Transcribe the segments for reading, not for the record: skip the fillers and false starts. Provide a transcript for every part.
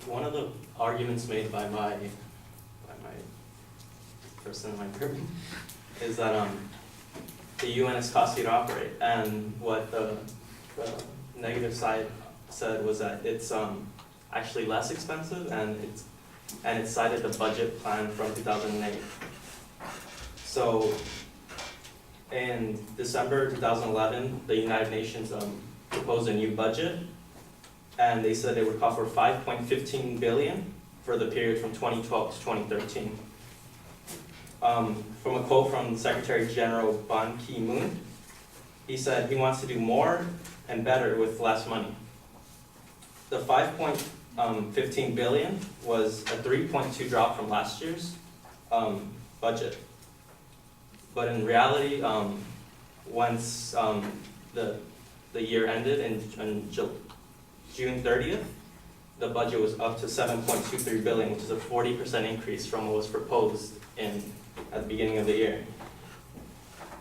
one of the arguments made by my person in my group is that the UN is costly to operate, and what the negative side said was that it's actually less expensive, and it cited the budget plan from 2008. So in December 2011, the United Nations proposed a new budget, and they said it would call for $5.15 billion for the period from 2012 to 2013. From a quote from Secretary General Ban Ki-moon, he said he wants to do more and better with less money. The $5.15 billion was a 3.2 drop from last year's budget. But in reality, once the year ended in June 30th, the budget was up to $7.23 billion, which is a 40% increase from what was proposed at the beginning of the year.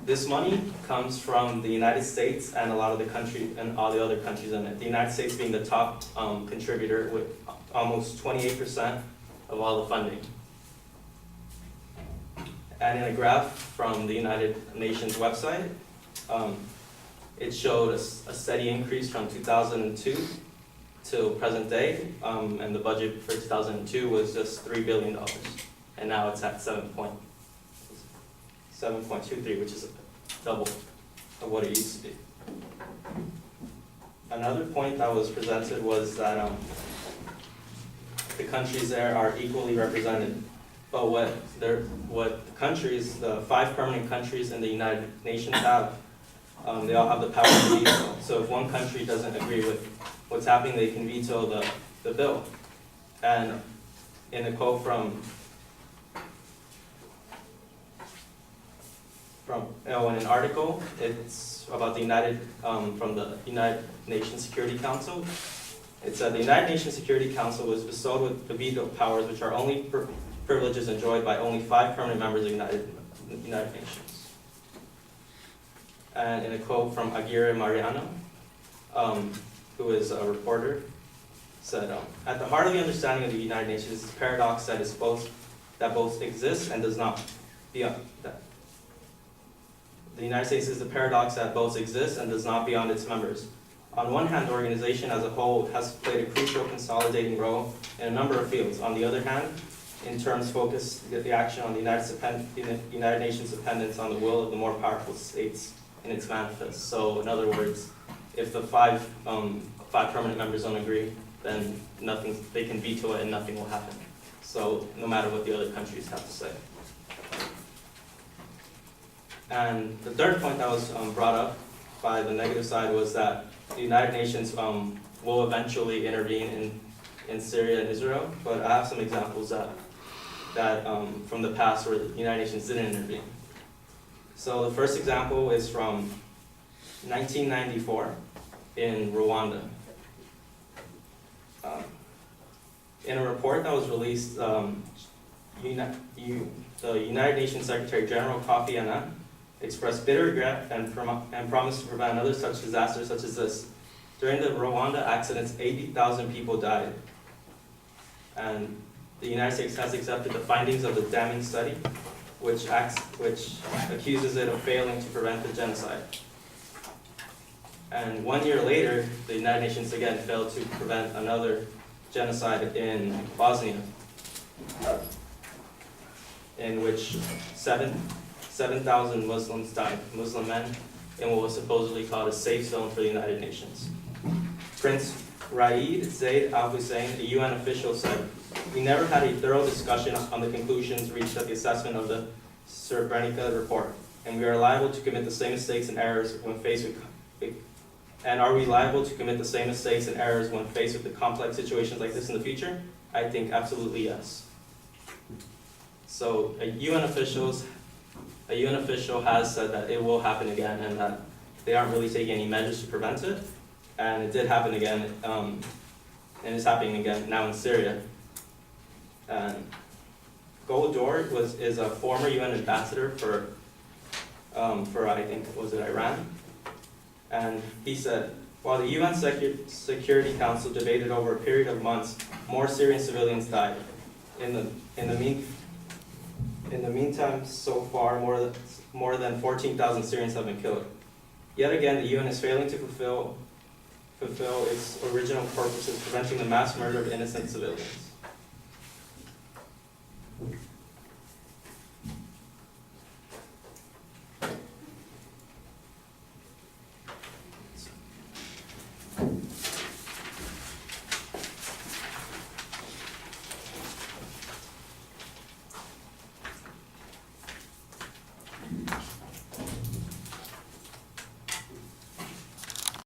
This money comes from the United States and a lot of the country and all the other countries in it. The United States being the top contributor with almost 28% of all the funding. And in a graph from the United Nations website, it showed a steady increase from 2002 till present day, and the budget for 2002 was just $3 billion, and now it's at 7.23, which is double of what it used to be. Another point that was presented was that the countries there are equally represented. But what the countries, the 5 permanent countries in the United Nations have, they all have the power to veto. So if one country doesn't agree with what's happening, they can veto the bill. And in a quote from in an article, it's about the from the United Nations Security Council. It said the United Nations Security Council was bestowed with the veto powers, which are only privileges enjoyed by only 5 permanent members of the United Nations. And in a quote from Aguirre Mariano, who is a reporter, said, at the heart of the understanding of the United Nations is the paradox that both exists and does not. The United States is the paradox that both exists and does not beyond its members. On one hand, the organization as a whole has played a crucial consolidating role in a number of fields. On the other hand, in terms focus the action on the United Nations dependence on the will of the more powerful states in its manifest. So in other words, if the five permanent members don't agree, then they can veto it and nothing will happen. So no matter what the other countries have to say. And the third point that was brought up by the negative side was that the United Nations will eventually intervene in Syria and Israel, but I have some examples that from the past where the United Nations didn't intervene. So the first example is from 1994 in Rwanda. In a report that was released, the United Nations Secretary General Kofi Annan expressed bitter regret and promised to prevent another such disaster such as this. During the Rwanda accidents, 80,000 people died. And the United States has accepted the findings of the damning study, which accuses it of failing to prevent the genocide. And 1 year later, the United Nations again failed to prevent another genocide in Bosnia, in which 7,000 Muslims died, Muslim men, in what was supposedly called a safe zone for the United Nations. Prince Raed Zaid Al Hussein, a UN official, said, "We never had a thorough discussion on the conclusions reached at the assessment of the Srebrenica report, and we are liable to commit the same mistakes and errors when faced with are we liable to commit the same mistakes and errors when faced with the complex situations like this in the future? I think absolutely yes." So a UN official has said that it will happen again and that they aren't really taking any measures to prevent it. And it did happen again, and it's happening again now in Syria. And Goldor is a former UN ambassador for I think, was it Iran? And he said, While the UN Security Council debated over a period of months, more Syrian civilians died. In the meantime, so far, more than 14,000 Syrians have been killed. Yet again, the UN is failing to fulfill its original purposes, preventing the mass murder of innocent civilians.